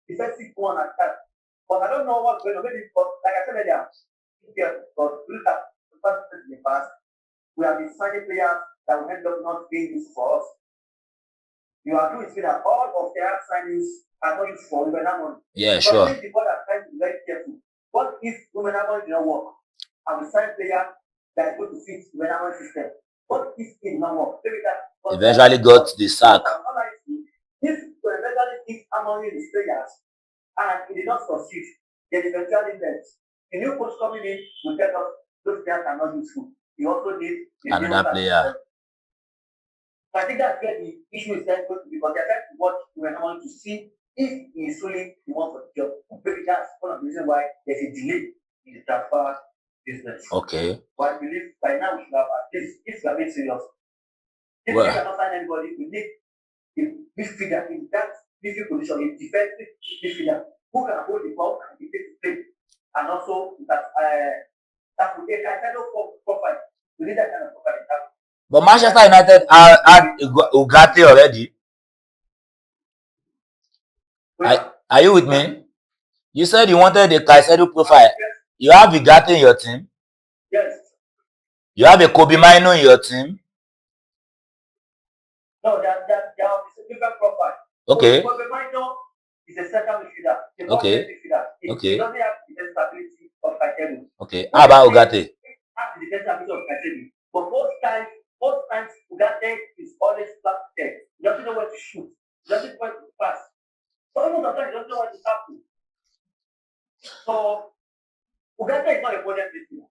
defensive one and that. But I don't know what's going on. Maybe, but like I said earlier, but look at the past in the past, we have been signing players that will end up not being useful for us. You agree with me that all of their signings are not useful for Womenamon? Yeah, sure. But the board are trying to be very careful. What if Womenamon did not work? And we sign player that is going to fit the Womenamon system? What if it did not work? Eventually got the sack. If we eventually give Amorim his players and he did not succeed, then eventually left. The new coach coming in will tell us those players are not useful. He also needs another player. So I think that's where the issue is going to be, because they're trying to watch Womenamon to see if he is truly the one for the job. Maybe that's one of the reasons why there's a delay in the transfer business. Okay. But I believe by now we should have at least, if we are being serious, if we cannot sign anybody, we need a midfielder in that midfield position, a defensive midfielder who can hold the ball and be able to play. And also that will take Caicedo profile. We need that kind of profile. But Manchester United had Ugarte already. Are you with me? You said you wanted a Caicedo profile. Yes. You have Ugarte in your team? Yes. You have a Kobe Mino in your team? No, they are a different profile. Okay. Kobe Mino is a central midfielder. Okay. Okay. He doesn't have the stability of Caicedo. Okay. How about Ugarte? Has the stability of Caicedo. But most times Ugarte is always back there. He doesn't know where to shoot. He doesn't know where to pass. So almost of the time he doesn't know where to tackle. So Ugarte is not a modern midfielder.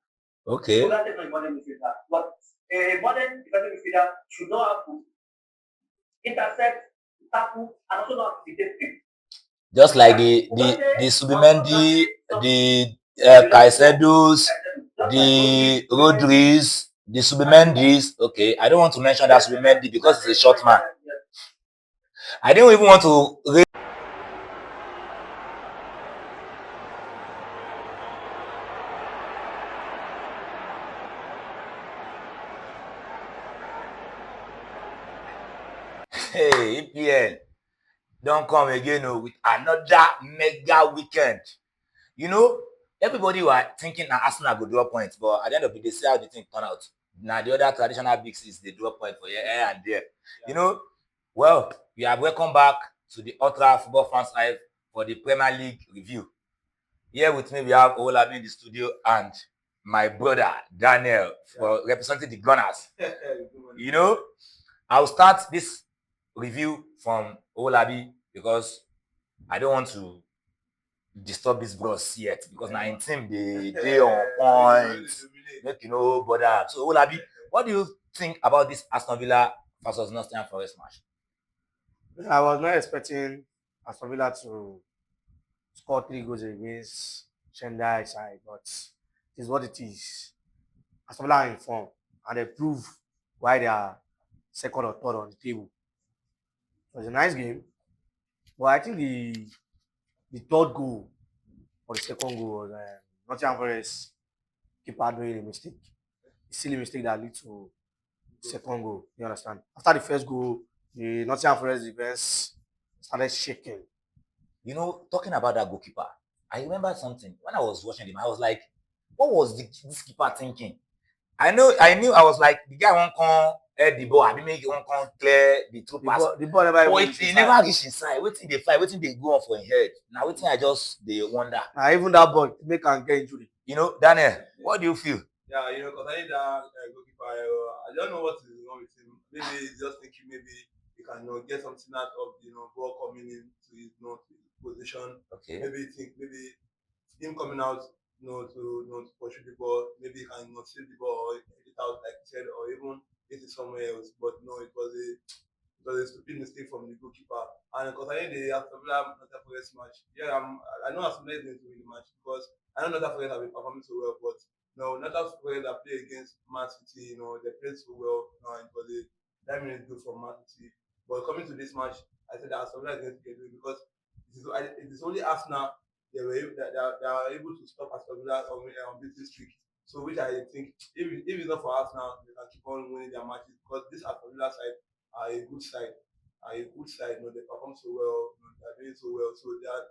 Okay. Ugarte is not a modern midfielder. But a modern defensive midfielder should know how to intercept, tackle, and also know how to detect. Just like the Subimendi, the Caicedos, the Rodriguez, the Subimendis. Okay, I don't want to mention that Subimendi because it's a short man. I didn't even want to. Hey, EPL, don't come again with another mega weekend. You know, everybody were thinking that Arsenal would draw points, but at the end of the day, they see how the thing turn out. Now, the other traditional big six, they draw points for here and there. Yeah. You know, well, we are welcome back to the UltraFootballFansHive for the Premier League review. Here with me, we have Olabi in the studio and my brother, Daniel, for representing the Gunners. You know, I'll start this review from Olabi because I don't want to disturb this bros yet because now in team they on point, make you know bother. So Olabi, what do you think about this Aston Villa versus Nottingham Forest match? I was not expecting Aston Villa to score 3 goals against Shendai side, but it is what it is. Aston Villa are in form and they prove why they are second or third on the table. It was a nice game, but I think the third goal or the second goal was Nottingham Forest keeper doing a mistake. A silly mistake that led to the second goal. You understand? After the first goal, the Nottingham Forest defense started shaking. You know, talking about that goalkeeper, I remember something. When I was watching him, I was like, what was this keeper thinking? I knew I was like, the guy won't come head the ball, I mean, he won't come clear the two passes. The ball never reached inside. Never reached inside. Waiting they fly, waiting they go on for his head. Now waiting I just they wonder. Now even that ball make can get injury. You know, Daniel, what do you feel? Yeah, you know, because I need that goalkeeper. I don't know what is wrong with him. Maybe he's just thinking maybe he can get something out of ball coming into his position. Okay. Maybe he think maybe him coming out to pursue the ball. Maybe he can save the ball or hit it out like you said, or even hit it somewhere else. But no, it was a stupid mistake from the goalkeeper. And because I think the Aston Villa Nottingham Forest match, yeah, I know Aston Villa is going to win the match because I know Nottingham Forest have been performing so well, but no, Nottingham Forest that play against Man City, they played so well. It was a 9-minute goal from Man City. But coming to this match, I said that Aston Villa is going to get it because it is only Arsenal they are able to stop Aston Villa on this streak. So which I think if it's not for Arsenal, they can keep on winning their matches because this Aston Villa side are a good side. They perform so well. they are doing so well.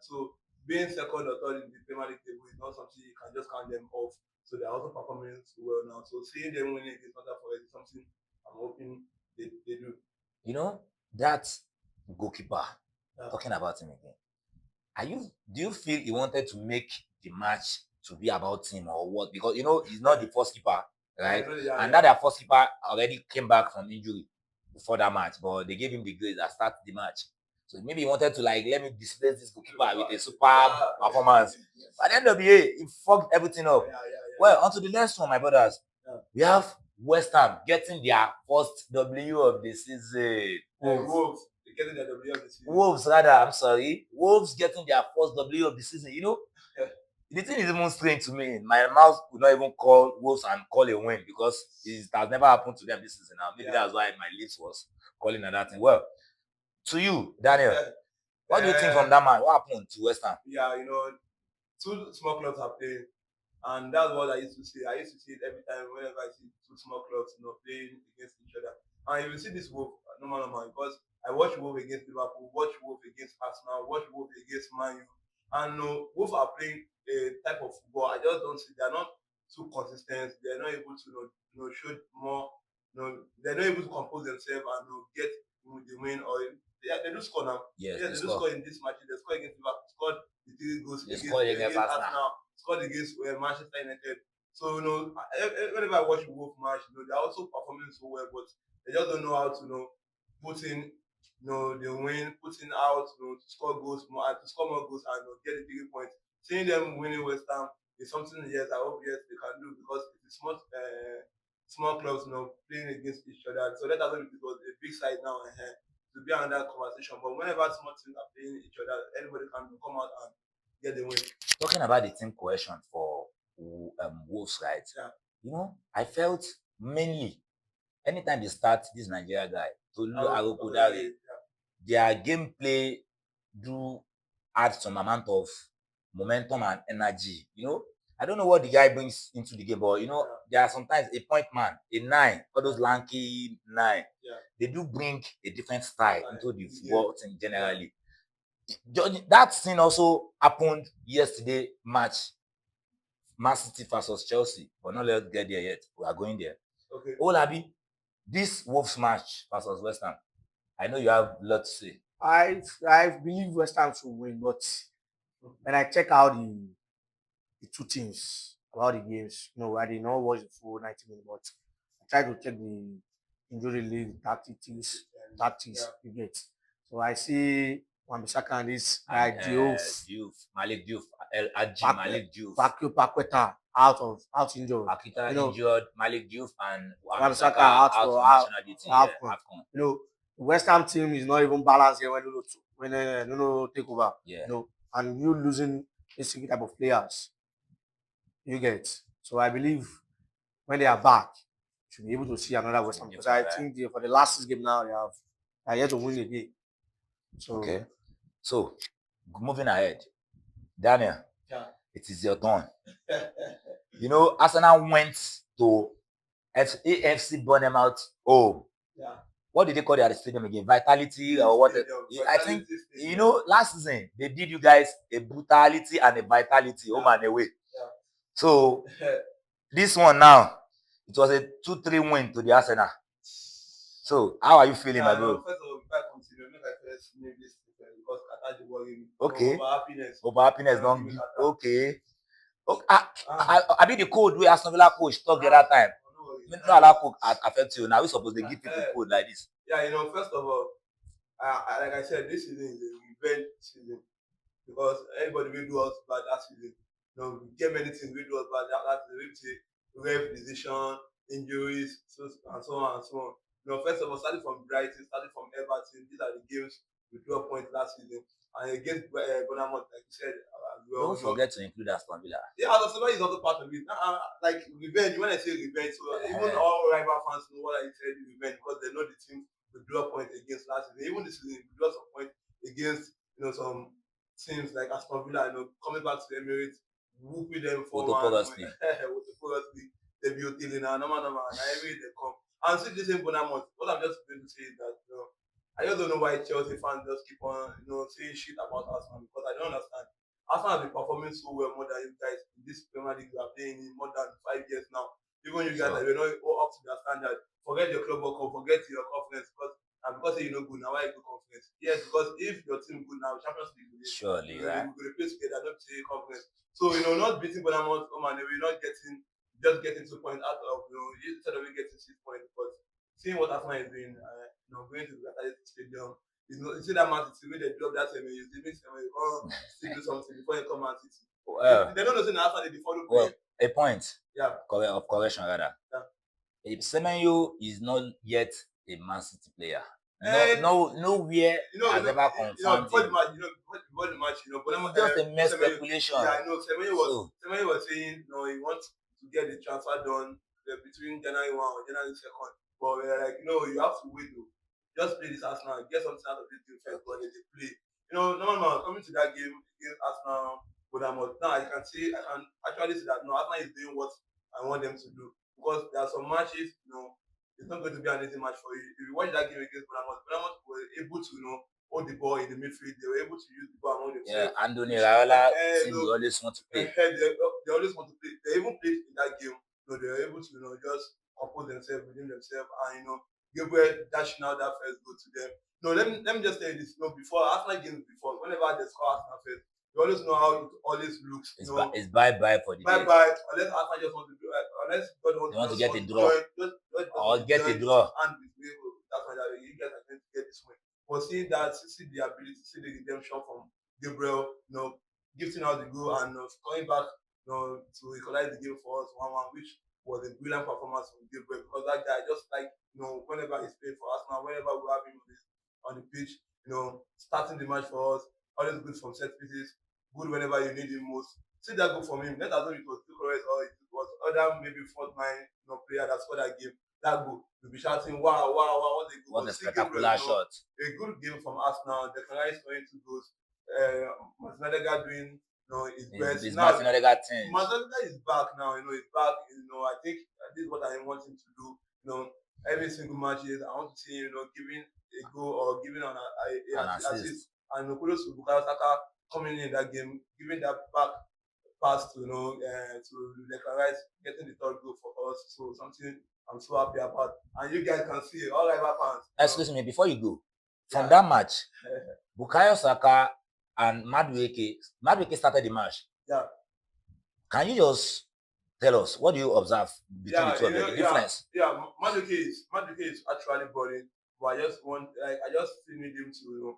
So being second or third in the Premier League table is not something you can just count them off. So they are also performing so well now. So seeing them winning against Nottingham Forest is something I'm hoping they do. You know, that goalkeeper, Yeah. talking about him again. Do you feel he wanted to make the match to be about him or what? Because he's not the first keeper, right? And that their first keeper already came back from injury before that match, but they gave him the grace that started the match. So maybe he wanted to let me displace this goalkeeper with a superb performance. But at the end of the day, he fucked everything up. Well, on to the next one, my brothers. We have West Ham getting their first W of the season. Wolves getting their W of the season. Wolves, rather, I'm sorry. Wolves getting their first W of the season. The thing is even strange to me. My mouth would not even call Wolves and call a win because it has never happened to them this season now. Maybe that's why my lips was calling that thing. Well, to you, Daniel, what do you think from that man? What happened to West Ham? Yeah, two small clubs are playing. And that's what I used to say. I used to see it every time whenever I see two small clubs, playing against each other. And you will see this Wolf, normal, because I watch Wolf against Liverpool, watch Wolf against Arsenal, watch Wolf against Man U. And Wolf are playing a type of football. I just don't see. They're not too consistent. They're not able to, show more. They're not able to compose themselves and get the win. Or they do score now. Yes, they do score in this match. They score against Liverpool. Scored the 3 goals against Arsenal. Scored against Manchester United. So whenever I watch Wolf match, they're also performing so well, but they just don't know how to put in the win, putting out to score goals more, to score more goals and get the 3 points. Seeing them winning West Ham is something I hope they can do because it's small clubs playing against each other. So let us hope it was a big side now to be on that conversation. But whenever small teams are playing each other, anybody can come out and get the win. Talking about the team cohesion for Wolves, right? Yeah. I felt mainly anytime they start this Nigeria guy, Tolu Arokodare, their gameplay do add some amount of momentum and energy. I don't know what the guy brings into the game, but there are sometimes a point man, a 9, all those lanky 9. Yeah. They do bring a different style into the football team generally. That thing also happened yesterday match, Man City versus Chelsea, but not let's get there yet. We are going there. Okay. Olabi, this Wolves match versus West Ham, I know you have a lot to say. I believe West Ham should win, but when I check out the two teams about the games, I did not watch the full 90 minutes, but I tried to check the injury list, tactics you get. So I see Wan-Bissaka and this guy Malik Diouf, Malik Diouf. Bakio Paqueta out injured. Akita injured, Malik Diouf and Wan-Bissaka out AFCON. The West Ham team is not even balanced here when Nuno take over. Yeah. And you losing this type of players. You get. So I believe when they are back, you should be able to see another West Ham. Because I think for the last 6 games now, they are yet to win the game. So, okay. So, moving ahead. Daniel, it is your turn. Arsenal went to AFC Bournemouth. Yeah. What did they call their stadium again? Vitality or what? I think, last season, they did you guys a brutality and a vitality home and away. Yeah. So, this one now, it was a 2-3 win to the Arsenal. So, how are you feeling, my bro? First of all, before I continue, make I first name this because I had the worry. Okay. Over happiness. Don't give. Okay. I be the code where Aston Villa coach talk the other time. No allow cook affect you. Now we supposed to give people code like this. Yeah, first of all, like I said, this season is a revenge season because everybody will do us bad that season. We get many things we do us bad that season. We have decision, injuries, and so on and so on. First of all, starting from Brighton, starting from Everton, these are the games we drew a point last season. And against Bournemouth, like you said, don't forget to include Aston Villa. Yeah, Aston Villa is also part of it. Like revenge, when I say revenge, so even all rival fans know what I said revenge because they know the team we drew a point against last season. Even this season, we drew a point against some teams like Aston Villa, coming back to the Emirates, whooping them for they be killing now, normal, and every they come. And see this in Bournemouth, what I'm just going to say is that I just don't know why Chelsea fans just keep on, saying shit about Arsenal because I don't understand. Arsenal has been performing so well more than you guys in this Premier League you are playing in more than 5 years now. Even you guys Sure. are not all up to their standard. Forget your club world cup, forget your conference because you're not good now. Why you go conference? Yes, because if your team good now, Champions League, Surely, we right? will play together, not play conference. So not beating Bournemouth, and we're not getting 2 points out of instead of getting 6 points. But seeing what Arsenal is doing, going to the stadium, you see that Man City when they drop that same, you see still do something before you come Man City. They don't know say na Arsenal they follow play. Well, a point Yeah. of correction rather. Yeah. Semenyo is not yet a Man City player. Eh, Nowhere has ever confirmed before the him. match, Bournemouth, It's just a mere Semenyo- speculation. Yeah, I know. So, Semenyo was saying he wants to get the transfer done between January 1 or January 2nd. But like, you have to wait though. Just play this Arsenal, get something out of this game first, but they play. Normal coming to that game against Arsenal, Bournemouth. Now I can actually see that Arsenal is doing what I want them to do because there are some matches, it's not going to be an easy match for you. If you watch that game against Bournemouth were able to, hold the ball in the midfield. They were able to use the ball among themselves. yeah, Andoni Raiola seems to always want to play. They always want to play. They even played in that game. They were able to, just compose themselves within themselves and, Gabriel dashing out that first goal to them. Let me just tell you this. Before Arsenal games before, whenever they score Arsenal first, you always know how it always looks. It's bye-bye for the day. Bye-bye, unless Arsenal just want to do it, unless God wants to get a draw. Or get a draw. And that's why you guys are going to get this win. But seeing that, see the ability, see the redemption from Gabriel, gifting out the goal and coming back, to equalize the game for us 1-1, which was a brilliant performance from Gabriel because that guy just whenever he's playing for Arsenal, whenever we have him on the pitch, starting the match for us, always good from set pieces, good whenever you need him most. See that goal from him. Let us know it was Gyokeres or it was other maybe fourth line player that scored that game. That goal, you'll be shouting, wow, what a goal. What a spectacular shot. A good game from Arsenal. The Canaries scoring 2 goals. Martin Odegaard doing his best. It's Martin Odegaard thing. Martin Odegaard is back now. He's back. I think this is what I want him to do. Every single match I want to see him, giving a goal or giving an assist. And kudos to Bukayo Saka coming in that game, giving that back pass to Declan Rice, getting the 3rd goal for us. So something I'm so happy about. And you guys can see all rival fans. Excuse me, before you go, from that match, Bukayo Saka and Madueke started the match. Yeah. Can you just tell us what do you observe between the two of them? The difference? Yeah, Madueke is actually boring, but I just need him to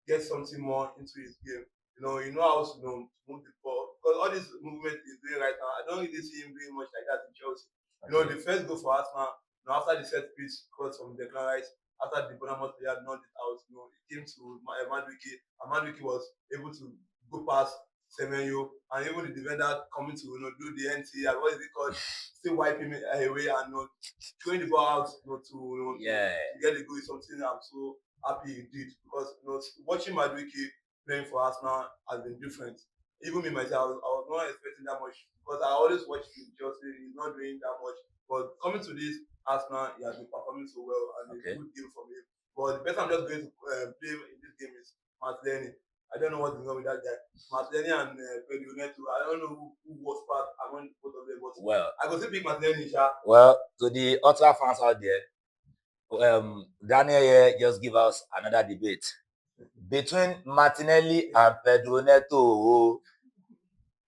get something more into his game. How to move the ball because all this movement he's doing right now, I don't really see him doing much like that in Chelsea. Okay. The first goal for Arsenal, after the set piece cross from Declan Rice, after the Bournemouth player knocked it out, it came to Madueke, and Madueke was able to go past Semenyo, and even the defender coming to do the NT, what is it called? Still wiping him away and throwing the ball out to get the goal is something I'm so happy he did because watching Madueke playing for Arsenal has been different. Even me myself, I was not expecting that much because I always watch him Chelsea. He's not doing that much, but coming to this Arsenal, he has been performing so well and a good game from him. But the person I'm just going to play in this game is Martinelli. I don't know what's going on with that guy. Martinelli and Pedro Neto. I don't know who was part among both of them. But I go say big Martinelli. Well, to the Ultra fans out there, Daniel here just give us another debate between Martinelli and Pedro Neto.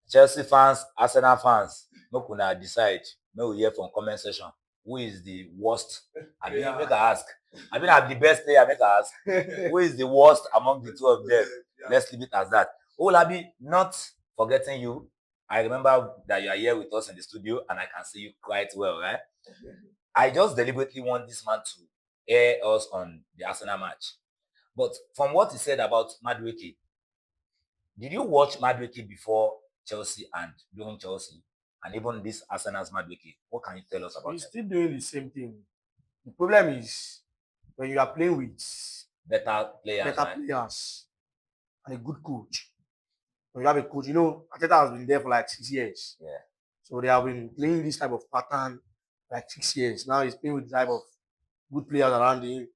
Chelsea fans, Arsenal fans, make una decide. May we hear from comment section who is the worst. Make I ask. I'm the best player. Make I ask. Who is the worst among the two of them? Let's leave it as that. Olabi, not forgetting you. I remember that you are here with us in the studio and I can see you quite well, right? I just deliberately want this man to air us on the Arsenal match. But from what he said about Madueke, did you watch Madueke before Chelsea and during Chelsea? And even this Arsenal's Madueke, what can you tell us about it? He's still doing the same thing. The problem is when you are playing with better players and a good coach. When you have a coach, Arteta has been there for like 6 years. Yeah. So they have been playing this type of pattern like 6 years. Now he's playing with the type of good players around him.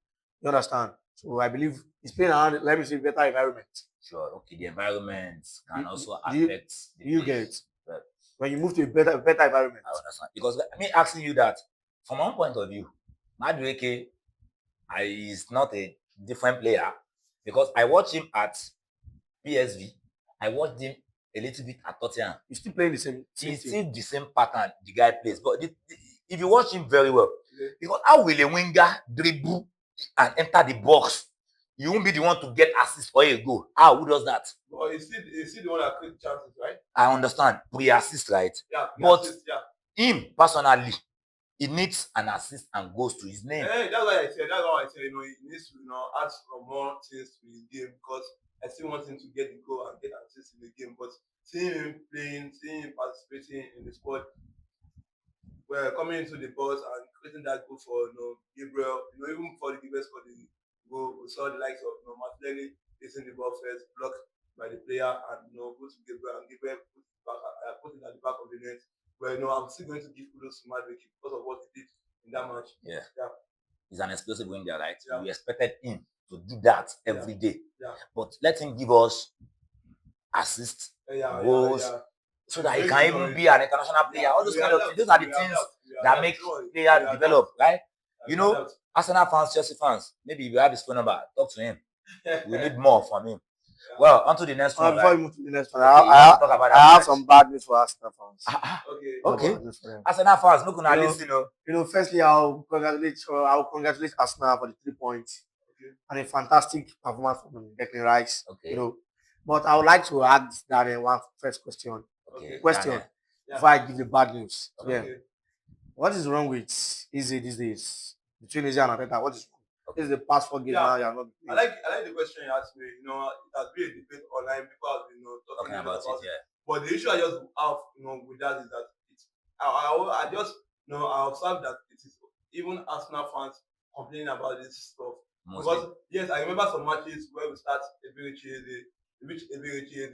You understand? So I believe he's playing around, let me say, better environment. Sure. Okay. The environment can also Do you- affect the Do you place. get it? Right. When you move to a better environment. I understand. Because me asking you that from one point of view, Madueke is not a different player because I watched him at PSV. I watched him a little bit at Tottenham. He's still playing the same It's thing. still the same pattern the guy plays. But if you watch him very well, because how will a winger dribble and enter the box? You won't be the one to get assist or a goal. How? Who does that? Well, you see the one that creates chances, right? I understand pre-assist, right? Yeah. But assist, yeah. him personally, he needs an assist and goes to his name. That's why I said. He needs to add some more things to his game because I still want him to get the goal and get assists in the game. But seeing him playing, seeing him participating in the squad, well, coming into the box and creating that goal for Gabriel, even before the Gabriel scored the goal, we saw the likes of Martinelli hitting the ball first, blocked by the player, and go to Gabriel, and Gabriel put it at the back of the net. Well, I'm still going to give kudos to Madueke because of what he did in that match. Yeah. Yeah. He's an explosive winger, right? Yeah. We expected him to do that every day. Yeah. But let him give us assists, goals, so that he can even be an international player. All those kind of things. Those are the things that make players develop, right? Arsenal fans, Chelsea fans, maybe if you have his phone number, talk to him. We need more from him. Well, on to the next one. Before you move to the next one, Okay, I have some bad news for Arsenal fans. Okay. Arsenal fans, look on listen. Firstly, I'll congratulate Arsenal for the 3 points and a fantastic performance from Declan Rice. Okay. But I would like to add that one first question. Before I give the bad news. What is wrong with Izzy these days? Between Izzy and Arteta, what is wrong? This is the past 4 games now. You are not. I like the question you asked me. It has been a debate online. People have been talking about it. Yeah. But the issue I just have with that is that I just I observed that it is even Arsenal fans complaining about this stuff. Because yes, I remember some matches where we start which Eberechi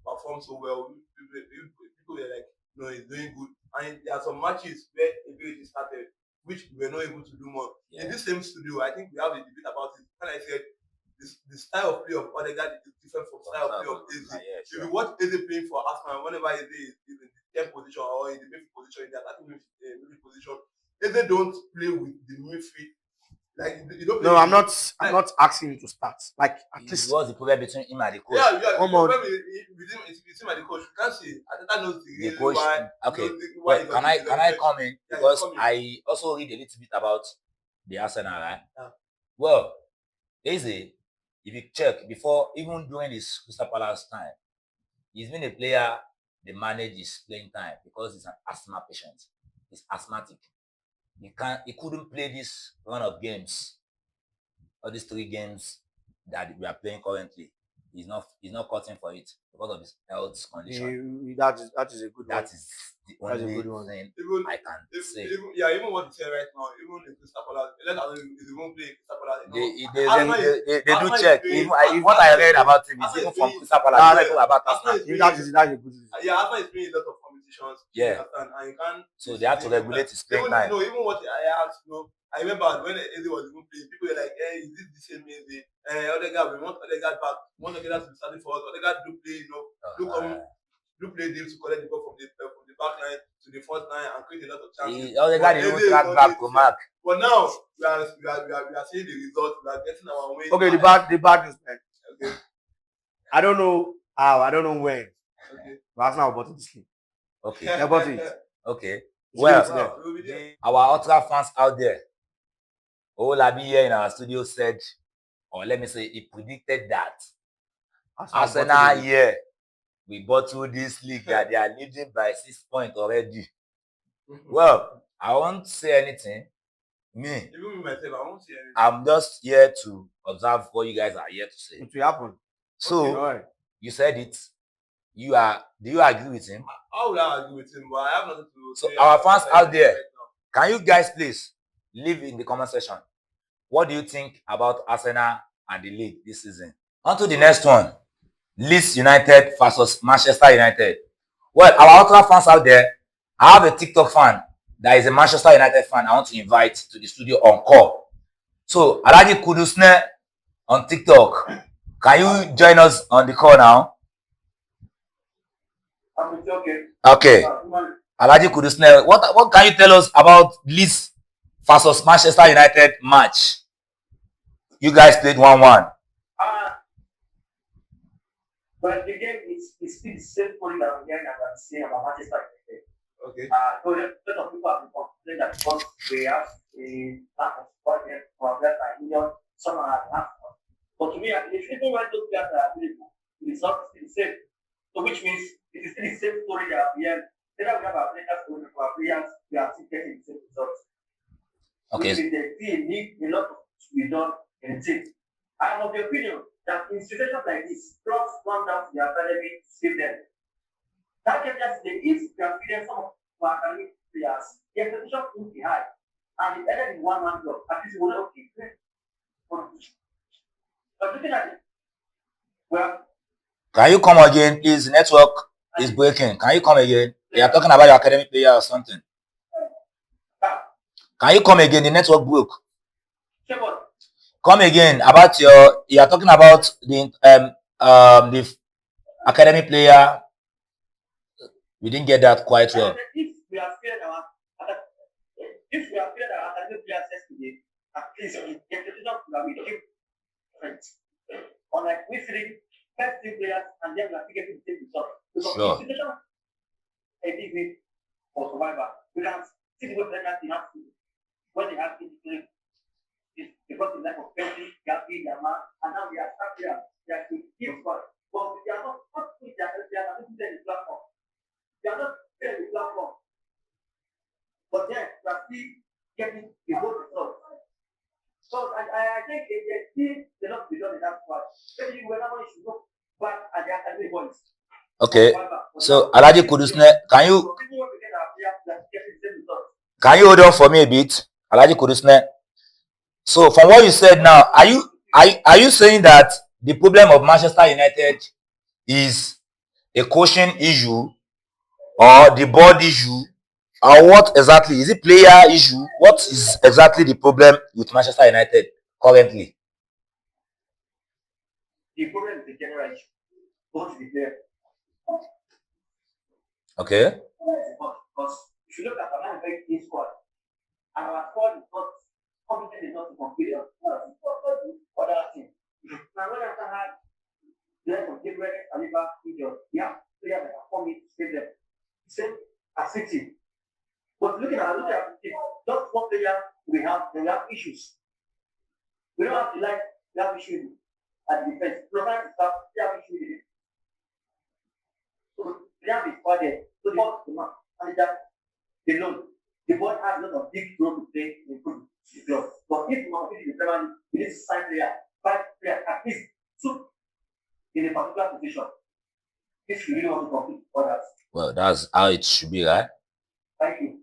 performed so well. People were like, he's doing good. And there are some matches where Eberechi started, which we were not able to do more. Yeah. In this same studio, I think we have a debate about it. And I said, the style of play of Odegaard is different from the style of play of Eze. If you watch Eze playing for Aston, whenever Eze is in the 10th position or in the midfield position, in the attacking midfield position, Eze don't play with the midfield. Like you don't. No, I'm not asking him to start. Like at least. What's the problem between him and the coach? Yeah. The problem with him and the coach. You can't see. Arteta knows the reason why. Okay. Well, can I come in because I also read a little bit about the Arsenal, right? Yeah. Well, Eze, if you check before, even during his Crystal Palace time, he's been a player. They manage his playing time because he's an asthma patient. He's asthmatic. He couldn't play this run of games, or these 3 games that we are playing currently. He's not cutting for it because of his health condition. That is a good one. That is the only thing I can say. Even what you say right now, even in Crystal Palace, if you won't play Crystal Palace, they do check. What I read about him is even from Crystal Palace. About Arsenal. That is a good news. Yeah, Arsenal is playing a lot of competitions. Yeah. And you can't. So they have to regulate his playing time. No, even what I asked, I remember when Eze was even playing, people were like, "Hey, is this the same Eze? Odegaard, we want Odegaard back. We want Odegaard to be starting for us. Odegaard do play, do play deals to collect the ball from the back line to the front line and create a lot of chances. Odegaard even track back to Mark. But now we are seeing the results. We are getting our way. Okay, the bad news, man. Okay. I don't know how. I don't know when. Okay. But Arsenal bought it this game. Okay. They bought it. Okay. Well, our Ultra fans out there, Olabi here in our studio said, or let me say, he predicted that Arsenal here, we bottled this league that they are leading by 6 points already. Well, I won't say anything. Even me myself, I won't say anything. I'm just here to observe what you guys are here to say. It will happen. So, you said it. Do you agree with him? How would I agree with him? But I have nothing to say. So, our fans out there, can you guys please leave in the comment section? What do you think about Arsenal and the league this season? On to the next one. Leeds United versus Manchester United. Well, our Ultra fans out there, I have a TikTok fan that is a Manchester United fan I want to invite to the studio on call. So, Alaji Kudusne on TikTok. Can you join us on the call now? I'm with you, okay. Okay. Alhaji Kudusne, what can you tell us about Leeds versus Manchester United match? You guys played 1-1. But the game is still the same story that we're hearing about saying about Manchester United. Okay. So a lot of people have been complaining that because we have a lack of support from that union, some are Aston. But to me, if even when those players are available, it's not still the same. So which means it is still the same story that we have. Whether we have our players or our players, we are still getting the same results. Okay. Which means the team needs a lot to be done in the team. I am of the opinion that in situations like this, clubs run down to their academy to save them. That can just say if we are feeding some of our academic players, the expectation will be high. And it ended in 1-1 job. At least we will not be great. But looking at it, well, can you come again, please? Network is breaking. Can you come again? You are talking about your academic player or something. Can you come again? The network broke. Come again about you are talking about the academy player. We didn't get that quite well. If we are feared our academy players yesterday, at least the expectation that we give different. Unlike we three first team players and then we are getting the same result. Because Sure. the situation a big for survivor. We can see the way players in have to when they have injury. They brought the life of Penny, Gabi, Yama, and now we are stuck here. They are to give one. But they are not putting their not putting them in the platform. They are not there in the platform. But then we are still getting the whole result. So I think they still not be done in that part. Maybe whenever you should look back at the academy boys. Okay. So Alhaji Kudusne, can you hold on for me a bit? Alhaji Kudusne. So from what you said now, are you saying that the problem of Manchester United is a coaching issue or the board issue, or what exactly? Is it player issue? What is exactly the problem with Manchester United currently? The problem is the general issue. Both the player. Okay. Because if you look at our very team squad, and our squad is not competent enough to compete with other teams. Now, when after had players from different caliber injured, we have players that are coming to save them. Same as City. But looking at the team, just one player we have issues. We don't have to we have issues at the defense. Provide staff, we have issues with it. So we have this squad there. So the board, manager, alone. The board has a lot of big role to play in the club. But if you want to be the Premier League, you need to sign players, 5 players, at least 2 in a particular position. If you really want to compete with others. Well, that's how it should be, right? Thank you.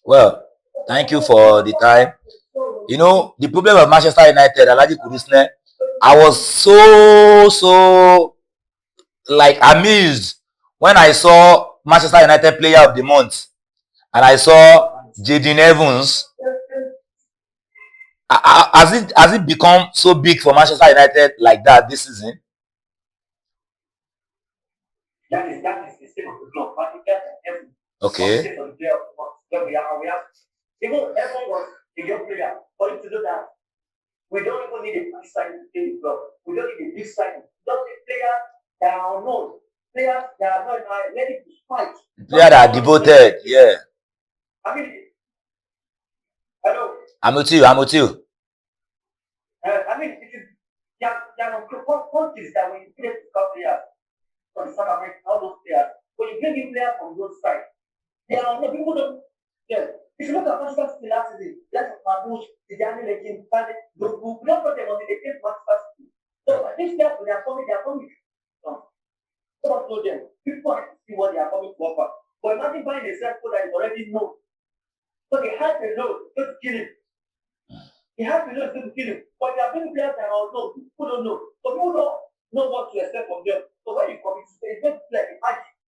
Well, thank you for the time. You know, the problem of Manchester United, Alhaji Kudusne, I was so like amused when I saw Manchester United Player of the Month and I saw Jaden Evans. Has it become so big for Manchester United like that this season? That is the state of the club. But you get every Okay. Even everyone was a young player. For you to do that, we don't even need a big sign to play the club. We don't need a big sign. Just a player that are unknown. Players that are not ready to fight. Players that are devoted, yeah. I mean, hello. I'm with you. I mean, it is there are countries that when you play to club players from South America, all those players, when you bring in players from those sides, there are no people don't. Yeah. If you look at Manchester City last season, that's Mamouche, Tijani Lekin, we don't put them on the game Manchester City. So these players, when they are coming. Don't know them. People have to see what they are coming to offer. But imagine buying a set that is already known. So they have to know just to kill him. They have to know just to kill him. But there are many players that are unknown. People don't know. So people don't know what to expect from them. So when you come into it's going to be like a magic.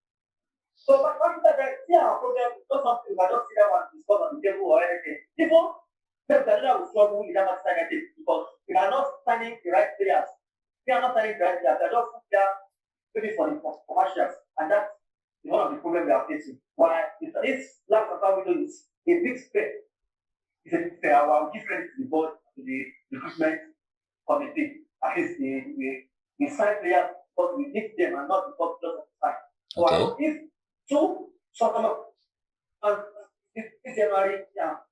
So but once that see our problem, not something we cannot see that one discuss on the table or anything. People, Pep Guardiola will struggle in that Manchester United because a we are not signing the right players. We are not signing the right players. They are just there maybe for the commercials, and that's one of the problems we are facing. Why this last transfer window is a big spec. It's a big spec. I will give credit to the board, to the recruitment committee. At least we sign players because we need them and not because just of time. So if two summer and this January,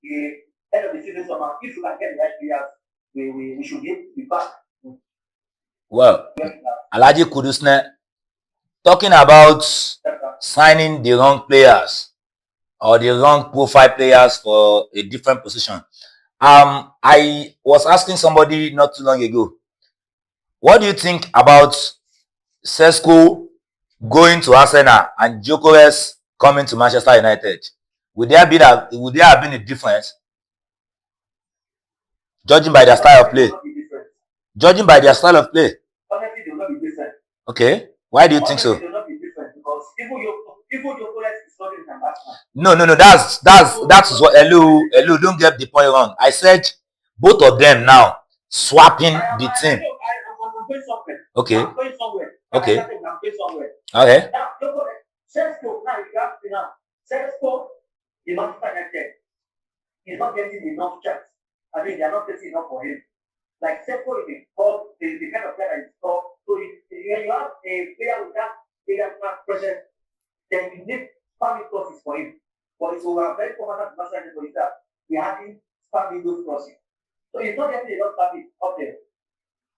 the end of the season summer, if we can get the right players, we should be back. Well, Alhaji Kudusne, talking about signing the wrong players or the wrong profile players for a different position. I was asking somebody not too long ago, what do you think about Šeško going to Arsenal and Gyokeres coming to Manchester United? Would there have been a difference? Judging by their style of play. Judging by their style of play. Honestly, they will not be different. Okay. Why do you think so? They will not be different because even Gyokeres is not in Arsenal. No. That's what. Hello. Don't get the point wrong. I said both of them now swapping the team. I'm going somewhere. Okay. I'm going somewhere. Okay. I'm going somewhere. Okay. Now, Šeško, now, Šeško, the Manchester United, is not getting enough chance. I mean, they are not getting enough for him. Like Šeško is the kind of player that is top. So when you have a player with that presence, then you need spamming crosses for him. But it's over very common at Manchester United is that we are having spamming those crosses. So he's not getting enough spamming up there.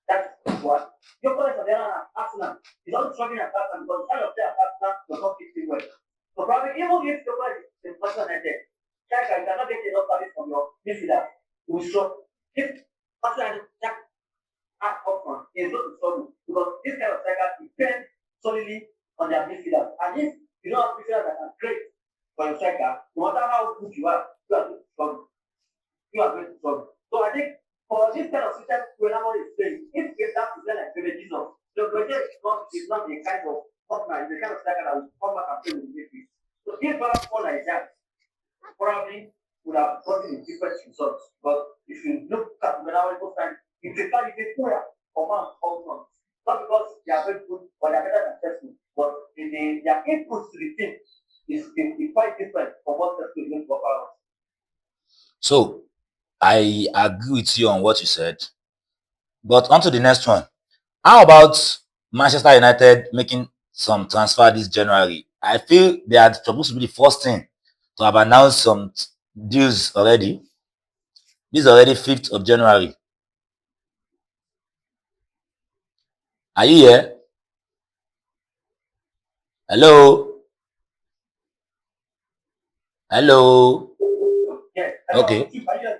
That's what. Your colleagues are there at Aston. He's not struggling at Aston because the kind of player at Aston does not fit him well. So probably even if your colleagues in Manchester United, you cannot get enough service from your midfielder, you will struggle. If Manchester United up front, he is going to struggle because this kind of striker depends solely on their midfielders. And if you don't have midfielders that are great for your striker, no matter how good you are going to struggle. You are going to struggle. So I think for this kind of system, whenever it's playing, if that is like Jesus, the project is not the kind of partner, it's the kind of striker that will come back and play with the midfield. So if Liverpool like that, probably would have gotten a different results. But if you look at whenever it's time, it's a player or man all front. Not because they are very good or they are better than Šeško, but their inputs to the team is quite different from what Šeško is going to offer. So I agree with you on what you said. But on to the next one. How about Manchester United making some transfer this January? I feel they are supposed to be the first thing to have announced some deals already. This is already 5th of January. Are you here? Hello? Hello? Okay.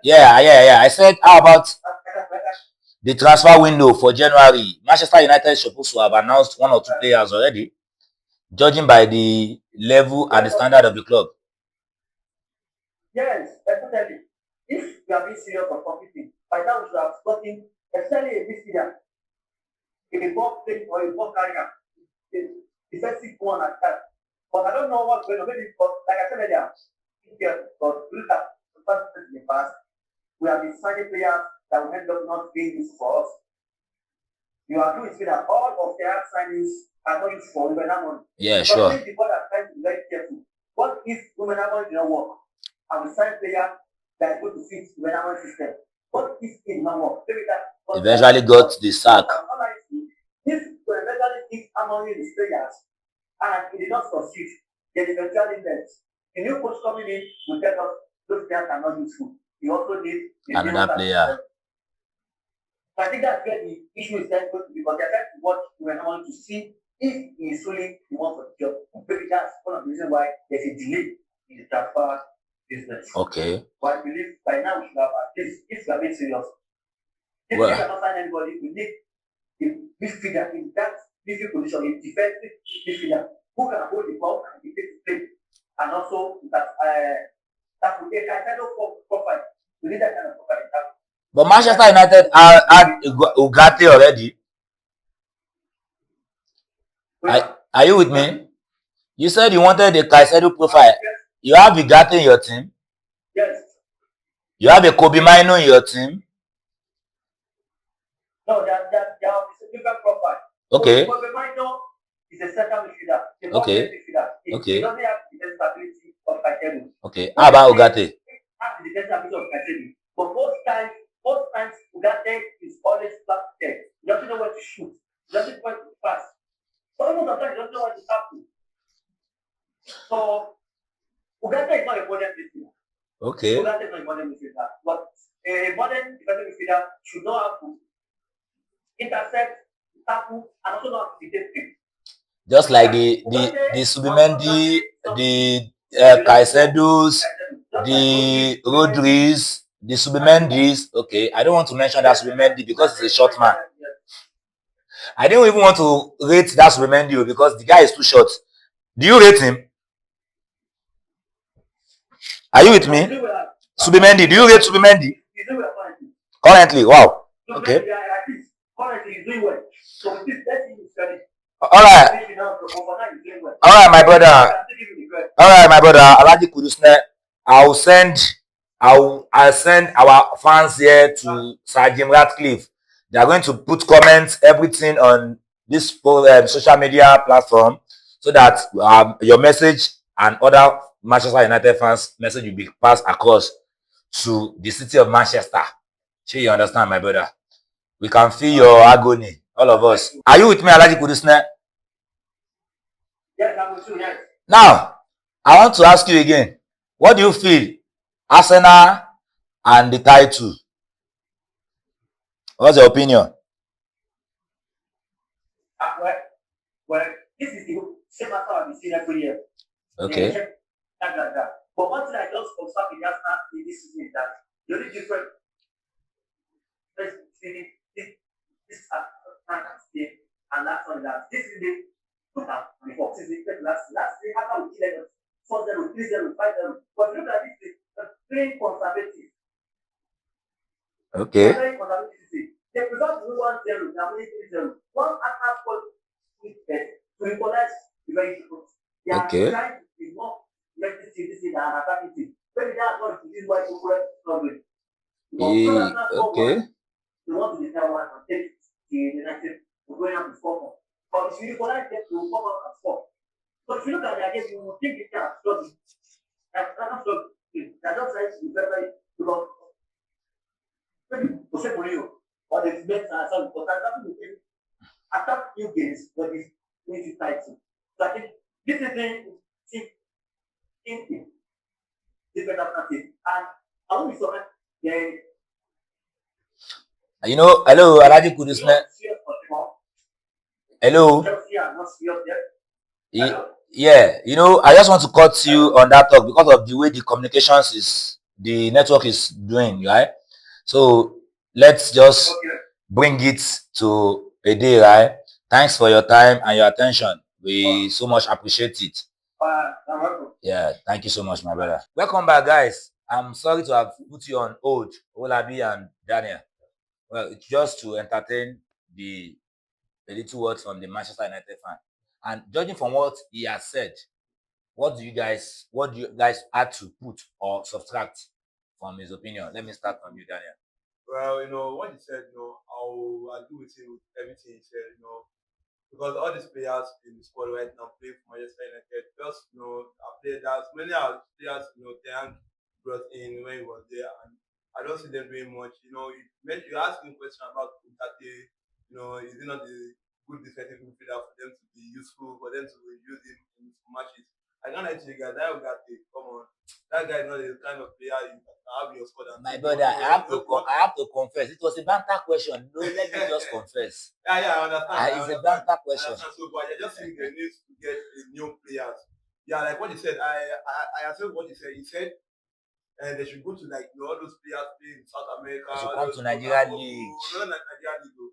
Yeah. I said, how about the transfer window for January? Manchester United is supposed to have announced 1 or 2 players already, judging by the level and the standard of the club. Yes, definitely. If we are being serious of competing, by now we should have gotten, especially a midfielder, a ball playing or a ball carrier, the defensive one at that. But I don't know what's going on. Maybe because, like I said earlier, look at in the past, we have been signing players that will end up not being used for us. You agree with me that all of their signings are not used for women money. Yeah, sure. I think the board are trying to be very careful. What if women money did not work? And we sign a player that is going to fit women money system. What if it did not work? Maybe that eventually got the sack. If we eventually think Amoni in his players and it did not succeed, then eventually next. The new coach coming in will tell us those players are not useful. You also need another player. So I think that's where the issue is going to be because they're trying to watch Uwenaman to see if he is really the one for the job. Maybe that's one of the reasons why there's a delay in the transfer business. Okay. But I believe by now we should have at least, if we are being serious, if we cannot sign anybody, we need a midfielder in that midfield position, a defensive midfielder who can hold the ball and be able to play. And also that will take Caicedo profile. We need that kind of profile. But Manchester United had Ugarte already. Are you with me? You said you wanted a Caicedo profile. Yes. You have Ugarte in your team. Yes. You have a Kobe Mino in your team. No, they are a different profile. Okay. But the minor is a central midfielder. The Okay. midfielder. Okay. He doesn't have the defensive ability of Caicedo. Okay. How about Ugarte? Has the defensive ability of Caicedo. But most times, Ugarte is always planted. He doesn't know where to shoot. He doesn't know where to pass. So almost sometimes he doesn't know where to tackle. So Ugarte is not a modern midfielder. Okay. Ugarte is not a modern midfielder. But a modern defensive midfielder should know how to intercept, tackle, and also know how to defend. Just like the Subimendi, the Caicedos, the Rodriguez, the Subimendis. Okay, I don't want to mention that Subimendi because he's a short man. I didn't even want to rate that Subimendi because the guy is too short. Do you rate him? Are you with me? Subimendi, do you rate Subimendi? Currently, wow. Okay. Currently, he's doing well. So with this, let's see his study. All right, my brother. All right, my brother. Alhaji Kudusne, I'll send our fans here to Sir Jim Ratcliffe. They are going to put comments, everything on this social media platform, so that your message and other Manchester United fans' message will be passed across to the city of Manchester. Sure, you understand, my brother? We can feel your agony, all of us. Are you with me, Alhaji Kudusne? Yes, I'm with you, yes. Now, I want to ask you again. What do you feel? Arsenal and the title. What's your opinion? Well, this is the same answer I've been seeing every year. Okay. But one thing I just observed in the Arsenal in this season is that the only difference this game and last one that this is the before this is the last day after we kill 4-0, 3-0, 5-0. But look at this, very conservative. Okay. Very conservative. They result to 1-0, they are winning 3-0. One attack called to equalize the very difficult. They are trying to be more this than an attacking team. Maybe that's what it is why people are struggling. Okay. They want to decide one and take the United to go out to score. But if you equalize them, they will come out and score. But if you look at their game, you will think they can struggle. That's not struggling. They're just trying to be very because maybe Jose Mourinho or the men are some because that's nothing to attack new games but it's easy title. So I think this is the thinking different alternative. And I won't be surprised then. You know, hello, Alhaji Kudusne. Hello. Yeah, you know, I just want to cut you on that talk because of the way the network is doing, right? So let's just bring it to a day, right? Thanks for your time and your attention. We so much appreciate it. Yeah, thank you so much, my brother. Welcome back, guys. I'm sorry to have put you on hold, Olabi and Daniel. Well, it's just to entertain the little words from the Manchester United fan. And judging from what he has said, what do you guys add to put or subtract from his opinion? Let me start from you, Daniel. Well, what he said, I'll agree with him with everything he said, because all these players in the squad right now play for Manchester United. Just, are played as many as players, Tank brought in when he was there, and I don't see them doing much. You ask him a question about Ugarte, is it not a good defensive midfielder for them to be useful, for them to use him in matches? I can't let you guys, that Ugarte, come on. That guy is not the kind of player you can have your squad. My brother, I have to confess. It was a banter question. No, let me just confess. Yeah, I understand. It's a banter question. So, but I just think they need to get new players. Yeah, like what he said, I accept what he said. He said they should go to all those players playing in South America. They should come to Nigeria League. No, not Nigeria League.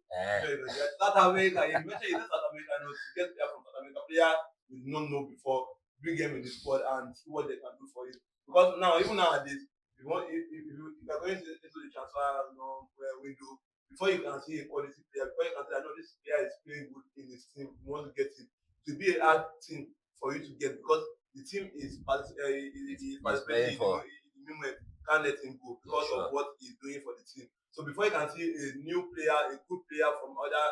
South America. You mentioned South America. To get players from South America, player you don't know before, bring them in the squad and see what they can do for you. Because now, even nowadays, if you are going into the transfer window, before you can see a quality player, before you can say, no, this player is playing good in his team, you want to get him. It will be a hard thing for you to get because the team is participating in the moment, can't let him go because of what he's doing for the team. So before you can see a new player, a good player from other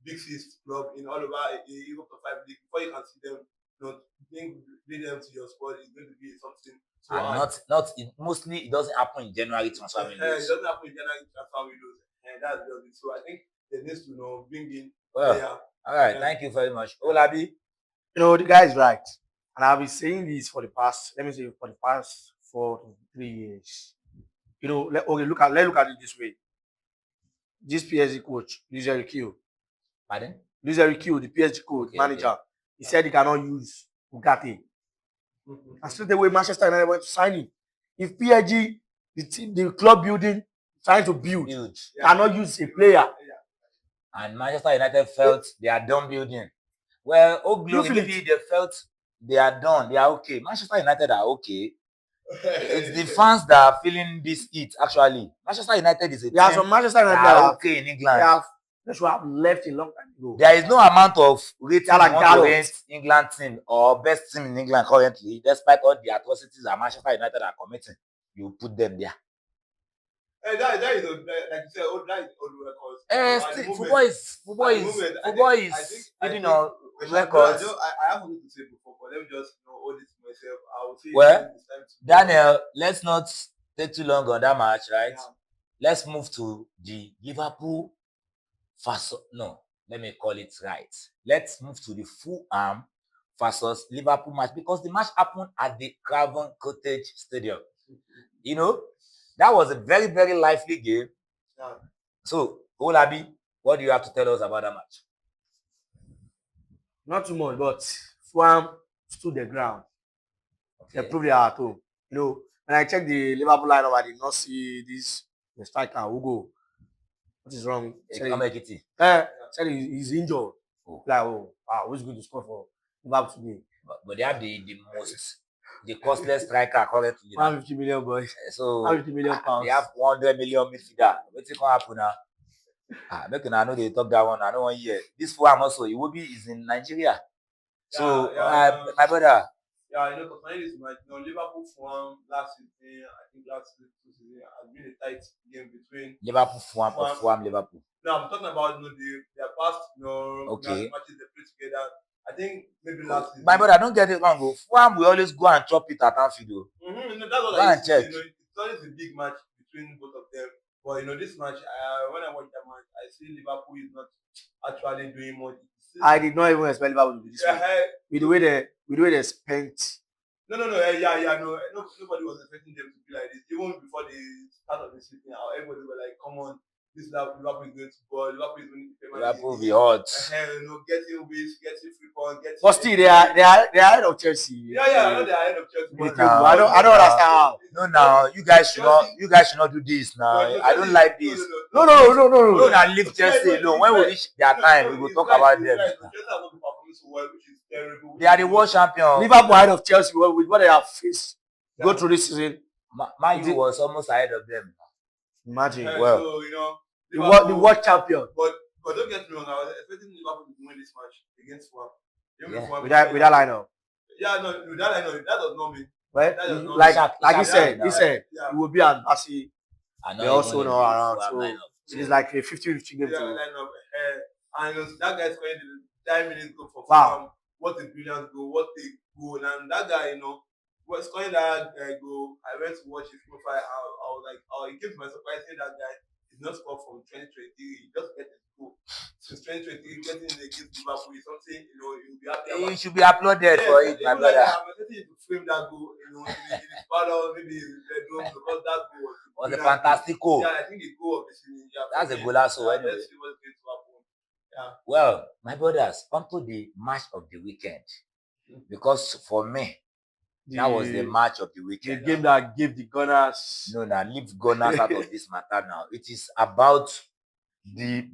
big six club in all over a Europe top 5 league, before you can see them, bring them to your squad, it's going to be something so And hard. mostly it doesn't happen in January transfer It windows. doesn't happen in January transfer windows, and that's just it. So I think they need to bring in Well, player. all right, thank you very much. Olabi, The guy is right. And I've been saying this for the past 4 to 3 years. Let's look at it this way. This PSG coach, Luis Enrique, pardon? the PSG coach, manager, he said he cannot use Bugatti. And straight away, Manchester United went to sign him. If PSG, the club building, trying to build, cannot use a player. And Manchester United felt they are done building. Well, oh glory, maybe they felt they are done. They are okay. Manchester United are okay. It's the fans that are feeling this heat, actually. Manchester United is a team some Manchester United that are okay in England. They should have left a long time ago. There is no amount of rating you want to rate England team or best team in England currently, despite all the atrocities that Manchester United are committing. You put them there. That is, like you said, that is old records. Football is feeding on records. I have something to say before, but let me just hold it to myself. I will say. Well, Daniel, let's not take too long on that match, right? Yeah. Let's move to the Liverpool let me call it right. Let's move to the Fulham versus Liverpool match, because the match happened at the Craven Cottage Stadium. That was a very, very lively game. Yeah. So, Olabi, what do you have to tell us about that match? Not too much, but Fulham stood the ground. Okay. They proved they are at home. When I checked the Liverpool lineup, I did not see the striker Hugo. What is wrong? Said he's injured. Who's going to score for Liverpool today? But they have the costless striker currently. 150 million, boys. So 150 million pounds. They have 100 million midfielder. What's going to happen now? I know they talk that one. I don't want to hear. This Fulham also, Iwobi is in Nigeria. So, my brother. Yeah, concerning this match, Liverpool Fulham last season, I think last season has been a tight game between Liverpool Fulham or Fulham Liverpool. No, I'm talking about their past matches they play together. I think maybe last season. My brother, don't get it wrong. Fulham will always go and chop it at Anfield. That's what I check. It's always a big match between both of them. But this match, when I watch that match, I see Liverpool is not actually doing much. I did not even expect Liverpool to do this. With the way they spent. No. Nobody was expecting them to be like this. Even before the start of the season, everybody were like, "Come on, this Liverpool is going to ball. Liverpool is going to play. Liverpool will be hot. Getting wins, getting free points, getting." But still, they are ahead of Chelsea. Yeah, I know they are ahead of Chelsea. I don't understand how. No, now you guys should not do this now. I don't like this. No. Now leave Chelsea alone. When we reach their time, we will talk about them. They are the world champions. Liverpool ahead of Chelsea with what they have faced. Go through this season. Man U was almost ahead of them. Imagine. So, the world champion. But don't get me wrong, I was expecting Liverpool to win this match against Fulham. With that lineup. Yeah, no, with that lineup, that does not mean. Well, like he said, it will be an Basi. They also know around. So it's like a 50-50 game. And that guy's going to 9 minutes go for Fulham. What a brilliant goal! What a goal! And that guy, was scoring that goal. I went to watch his profile. I was like, it came to my surprise saying that guy is not scored from 2023. He just get his goal since 2023. Getting in against Liverpool is something you'll be happy about. He should be applauded for it, my brother. I'm expecting you to frame that goal, in his parlor, maybe in his bedroom, because that goal was a fantastic goal. Yeah, I think the goal of the season. That's a goal also. Anyway. Let's see what's going to happen. Yeah. Well, my brothers, onto the match of the weekend, because for me, that was the match of the weekend. The game that gave the Gunners. No, leave Gunners out of this matter now. It is about the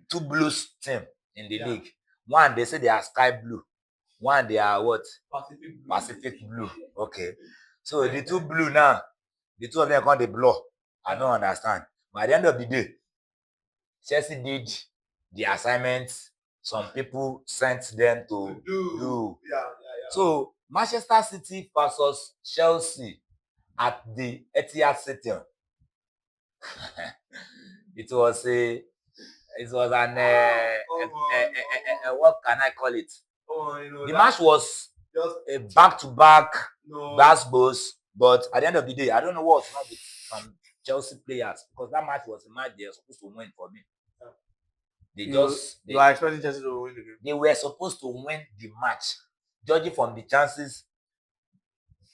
two Blues team in the league. One, they say they are sky blue. One, they are what? Pacific blue. Okay. So the two blue now, the two of them called the blow. I don't understand. But at the end of the day, Chelsea did the assignments some people sent them to do. Yeah. So Manchester City versus Chelsea at the Etihad Stadium. It was an what can I call it? The match was just a back-to-back no. basketballs, but at the end of the day, I don't know what's wrong with some Chelsea players because that match was a match they were supposed to win for me. You are expecting Chelsea to win the game. They were supposed to win the match, judging from the chances.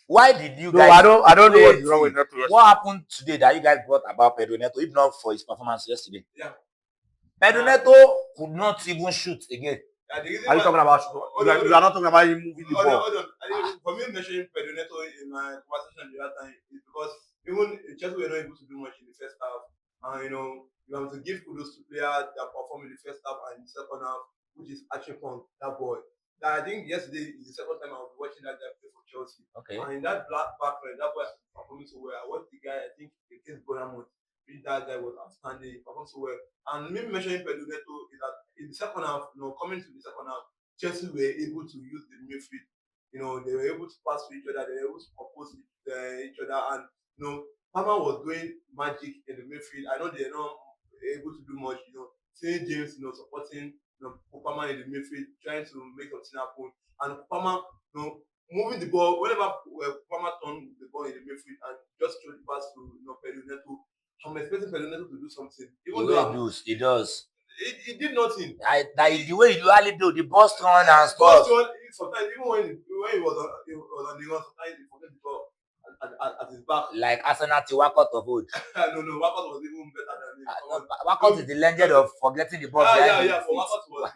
Why did you guys? I don't know what's wrong with Neto. What happened today that you guys brought about Pedro Neto, if not for his performance yesterday? Yeah. Pedro Neto could not even shoot again. Are you talking about? You are not talking about him moving the ball. Hold on. For me, mentioning Pedro Neto in my conversation the other time is because even Chelsea were not able to do much in the first half. And you have to give kudos to players that performed in the first half and the second half, which is actually from that boy. That I think yesterday is the second time I was watching that guy play for Chelsea. Okay. And in that backline, that boy performing so well. I watched the guy, I think against Bournemouth. That guy was outstanding, he performed so well. And maybe mentioning Pedro Neto is that in the second half, coming to the second half, Chelsea were able to use the midfield. They were able to pass to each other, they were able to propose each other, and Palmer was doing magic in the midfield. I know they're not able to do much, seeing James, supporting Palmer in the midfield, trying to make something happen. And Palmer, moving the ball, whenever Palmer turned the ball in the midfield and just threw the pass to Pedro Neto, I'm expecting Pedro Neto to do something. He does. He did nothing. The way he usually do the ball run and stuff. Sometimes even when he was on the run, sometimes he forget the ball at his back. Like Arsenal to Walcott of old. No, Walcott was even better than him. Walcott is the legend of forgetting the ball. Yeah. For Walcott was.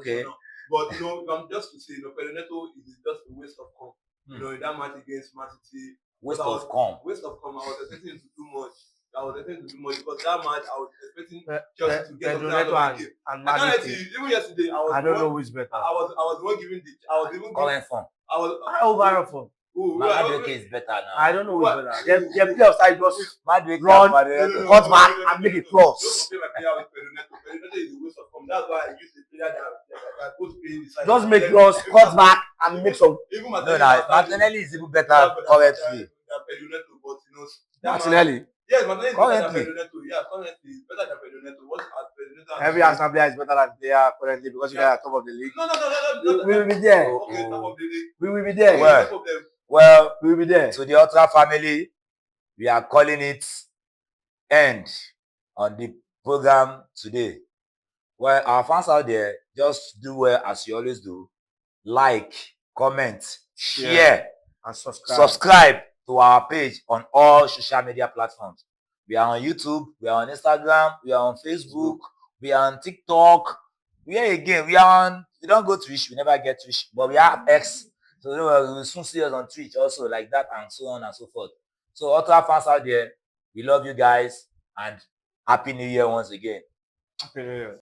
Okay. But I'm just to say, Pedro Neto is just a waste of calm. In that match against Man City. Waste of calm. I was expecting him to do much. Because that match I was expecting Chelsea to get something out of the game. And Man City. Even yesterday, I don't know who's better. I was the one giving the. I was even Calling form. Overall form. Madueke is better now. I don't know who's better. They play outside just Madueke run, cut back, and make a cross. Don't compare my player with Pedro Neto. Pedro Neto is a waste of form. That's why I use the player that goes playing the side. Just make cross, cut back, and make some. Even Martinelli is even better currently. Pedro Neto, but Martinelli. Yes, Martinelli is better than Pedro Neto. Yeah, currently is better than Pedro Neto. Every Arsenal player is better than player currently because you guys are top of the league. No. We will be there. Okay, top of the league. We will be there. Well, we will be there. To the Ultra family, we are calling it end on the program today. Well, our fans out there, just do well as you always do. Like, comment, share, and subscribe to our page on all social media platforms. We are on YouTube, we are on Instagram, we are on Facebook, we are on TikTok. We don't go Twitch, we never get Twitch, but we have X. So we will soon see us on Twitch also, like that, and so on and so forth. So Ultra fans out there, we love you guys, and Happy New Year once again. Happy New Year.